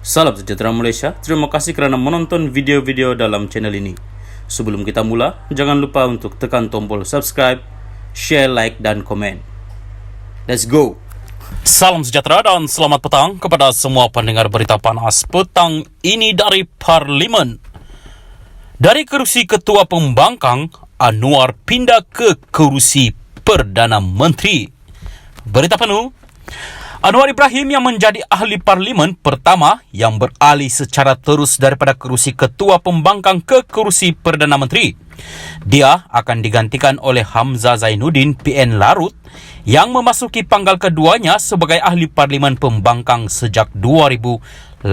Salam sejahtera Malaysia, terima kasih kerana menonton video-video dalam channel ini. Sebelum kita mula, jangan lupa untuk tekan tombol subscribe, share, like dan komen. Let's go! Salam sejahtera dan selamat petang kepada semua pendengar berita panas petang ini dari Parlimen. Dari kerusi Ketua Pembangkang, Anwar pindah ke kerusi Perdana Menteri. Berita penuh, Anwar Ibrahim yang menjadi ahli parlimen pertama yang beralih secara terus daripada kerusi Ketua Pembangkang ke kerusi Perdana Menteri. Dia akan digantikan oleh Hamzah Zainuddin PN Larut yang memasuki panggal keduanya sebagai ahli parlimen pembangkang sejak 2018.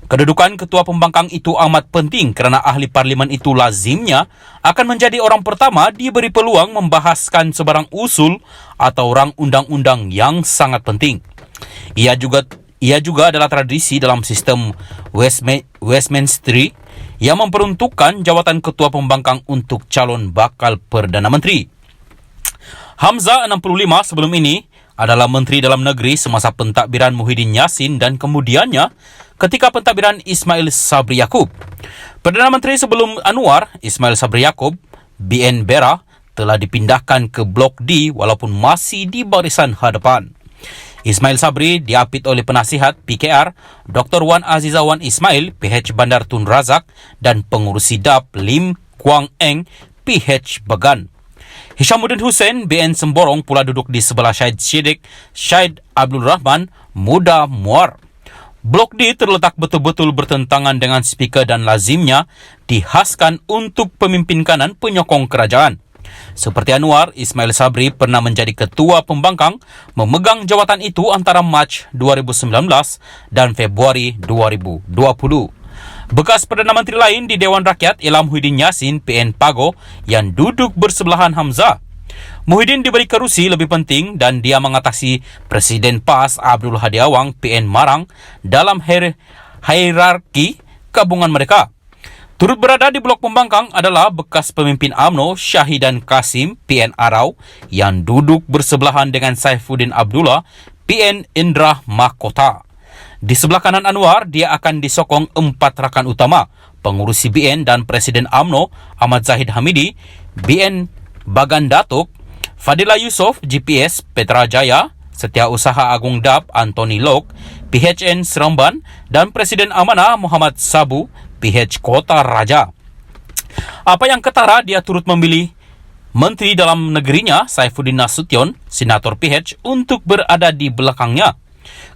Kedudukan Ketua Pembangkang itu amat penting kerana ahli parlimen itu lazimnya akan menjadi orang pertama diberi peluang membahaskan sebarang usul atau rang undang-undang yang sangat penting. Ia juga adalah tradisi dalam sistem Westminster yang memperuntukkan jawatan Ketua Pembangkang untuk calon bakal Perdana Menteri. Hamzah 65 sebelum ini adalah Menteri Dalam Negeri semasa pentadbiran Muhyiddin Yassin dan kemudiannya ketika pentadbiran Ismail Sabri Yaakob. Perdana Menteri sebelum Anwar, Ismail Sabri Yaakob, BN Bera, telah dipindahkan ke Blok D walaupun masih di barisan hadapan. Ismail Sabri diapit oleh penasihat PKR Dr. Wan Aziza Wan Ismail, PH Bandar Tun Razak dan pengurusi DAP Lim Kuang Eng, PH Bagan. Hishamuddin Hussein, BN Semborong pula duduk di sebelah Syed Siddiq, Syed Abdul Rahman, Muda Muar. Blok D terletak betul-betul bertentangan dengan speaker dan lazimnya dihaskan untuk pemimpin kanan penyokong kerajaan. Seperti Anwar, Ismail Sabri pernah menjadi Ketua Pembangkang, memegang jawatan itu antara Mac 2019 dan Februari 2020. Bekas Perdana Menteri lain di Dewan Rakyat ialah Muhyiddin Yassin PN Pago yang duduk bersebelahan Hamzah. Muhyiddin diberi kerusi lebih penting dan dia mengatasi Presiden PAS Abdul Hadi Awang PN Marang dalam hierarki gabungan mereka. Turut berada di Blok Pembangkang adalah bekas pemimpin UMNO Syahidan Kasim PN Arau yang duduk bersebelahan dengan Saifuddin Abdullah PN Indra Mahkota. Di sebelah kanan Anwar, dia akan disokong 4 rakan utama, pengurusi BN dan Presiden UMNO Ahmad Zahid Hamidi, BN Bagan Datuk, Fadila Yusof GPS Petra Jaya, Setiausaha Agung DAP Anthony Lok, PHN Seremban dan Presiden Amanah Muhammad Sabu, PH Kota Raja. Apa yang ketara, dia turut memilih Menteri Dalam Negerinya Saifuddin Nasution, Senator PH, untuk berada di belakangnya.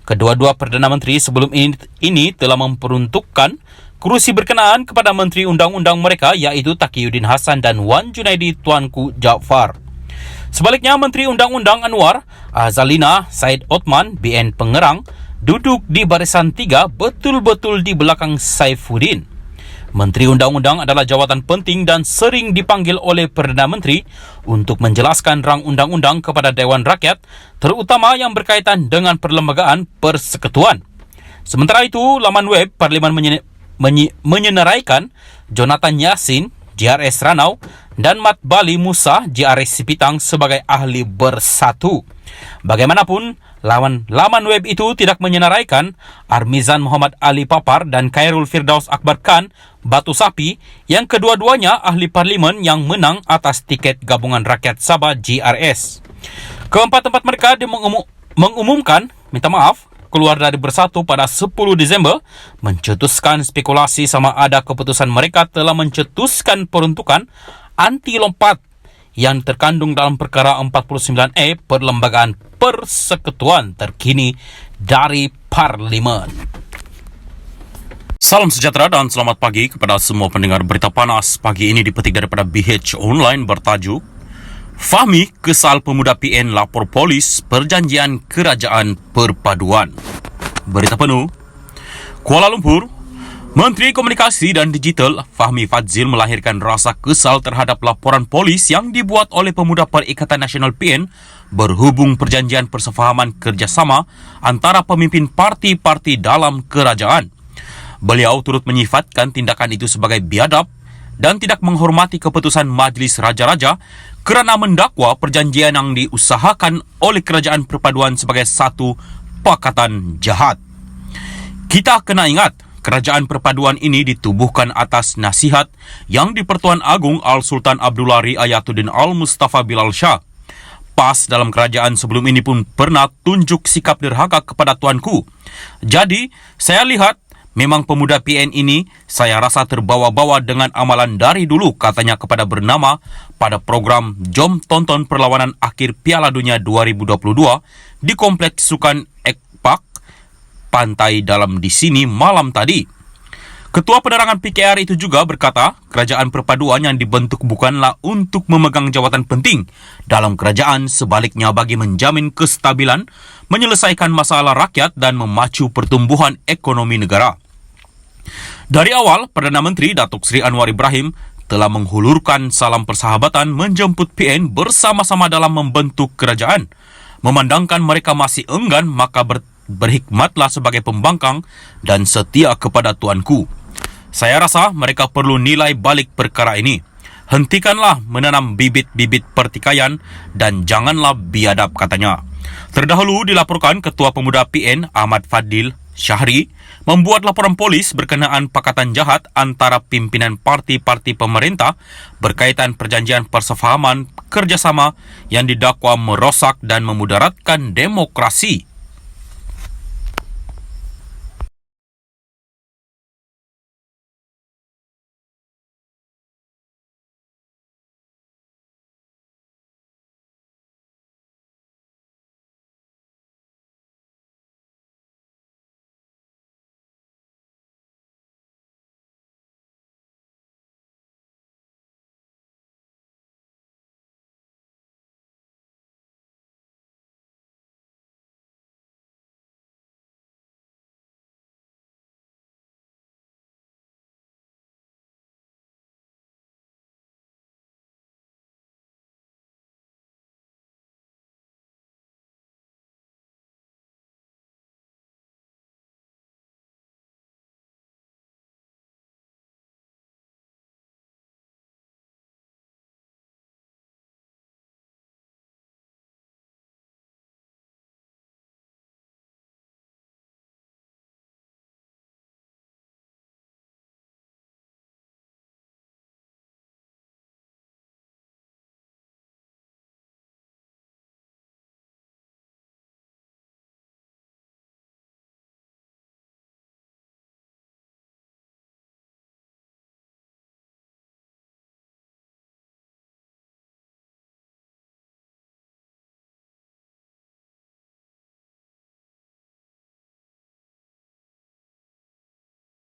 Kedua-dua Perdana Menteri sebelum ini telah memperuntukkan kerusi berkenaan kepada Menteri Undang-Undang mereka iaitu Taqiyuddin Hassan dan Wan Junaidi Tuanku Jaafar. Sebaliknya, Menteri Undang-Undang Anwar, Azalina Said Othman, BN Pengerang, duduk di barisan 3 betul-betul di belakang Saifuddin. Menteri Undang-Undang adalah jawatan penting dan sering dipanggil oleh Perdana Menteri untuk menjelaskan rang undang-undang kepada Dewan Rakyat, terutama yang berkaitan dengan perlembagaan persekutuan. Sementara itu, laman web Parlimen menyenaraikan Jonathan Yassin, JRS Ranau dan Mat Bali Musa, JRS Sipitang sebagai ahli bersatu. Bagaimanapun, laman web itu tidak menyenaraikan Armizan Muhammad Ali Papar dan Khairul Firdaus Akbar Khan Batu Sapi yang kedua-duanya ahli parlimen yang menang atas tiket Gabungan Rakyat Sabah GRS. Keempat tempat mereka mengumumkan keluar dari bersatu pada 10 Disember, mencetuskan spekulasi sama ada keputusan mereka telah mencetuskan peruntukan anti lompat yang terkandung dalam perkara 49A Perlembagaan Persekutuan terkini dari Parlimen. Salam sejahtera dan selamat pagi kepada semua pendengar berita panas. Pagi ini dipetik daripada BH Online bertajuk Fahmi kesal pemuda PN lapor polis perjanjian kerajaan perpaduan. Berita penuh, Kuala Lumpur, Menteri Komunikasi dan Digital Fahmi Fadzil melahirkan rasa kesal terhadap laporan polis yang dibuat oleh pemuda Perikatan Nasional PN berhubung perjanjian persefahaman kerjasama antara pemimpin parti-parti dalam kerajaan. Beliau turut menyifatkan tindakan itu sebagai biadab dan tidak menghormati keputusan Majlis Raja-Raja kerana mendakwa perjanjian yang diusahakan oleh Kerajaan Perpaduan sebagai satu pakatan jahat. Kita kena ingat, kerajaan perpaduan ini ditubuhkan atas nasihat yang di-Pertuan Agung Al-Sultan Abdullah Riayatuddin Al-Mustafa Bilal Shah. PAS dalam kerajaan sebelum ini pun pernah tunjuk sikap derhaka kepada tuanku. Jadi, saya lihat memang pemuda PN ini saya rasa terbawa-bawa dengan amalan dari dulu, katanya kepada Bernama pada program Jom Tonton Perlawanan Akhir Piala Dunia 2022 di Kompleks Sukan Ekpak Pantai Dalam di sini malam tadi. Ketua Penerangan PKR itu juga berkata, kerajaan perpaduan yang dibentuk bukanlah untuk memegang jawatan penting dalam kerajaan, sebaliknya bagi menjamin kestabilan, menyelesaikan masalah rakyat dan memacu pertumbuhan ekonomi negara. Dari awal, Perdana Menteri Datuk Seri Anwar Ibrahim telah menghulurkan salam persahabatan menjemput PN bersama-sama dalam membentuk kerajaan. Memandangkan mereka masih enggan, maka berhikmatlah sebagai pembangkang dan setia kepada tuanku. Saya rasa mereka perlu nilai balik perkara ini. Hentikanlah menanam bibit-bibit pertikaian dan janganlah biadab, katanya. Terdahulu dilaporkan Ketua Pemuda PN Ahmad Fadil Syahri membuat laporan polis berkenaan pakatan jahat antara pimpinan parti-parti pemerintah berkaitan perjanjian persefahaman kerjasama yang didakwa merosak dan memudaratkan demokrasi.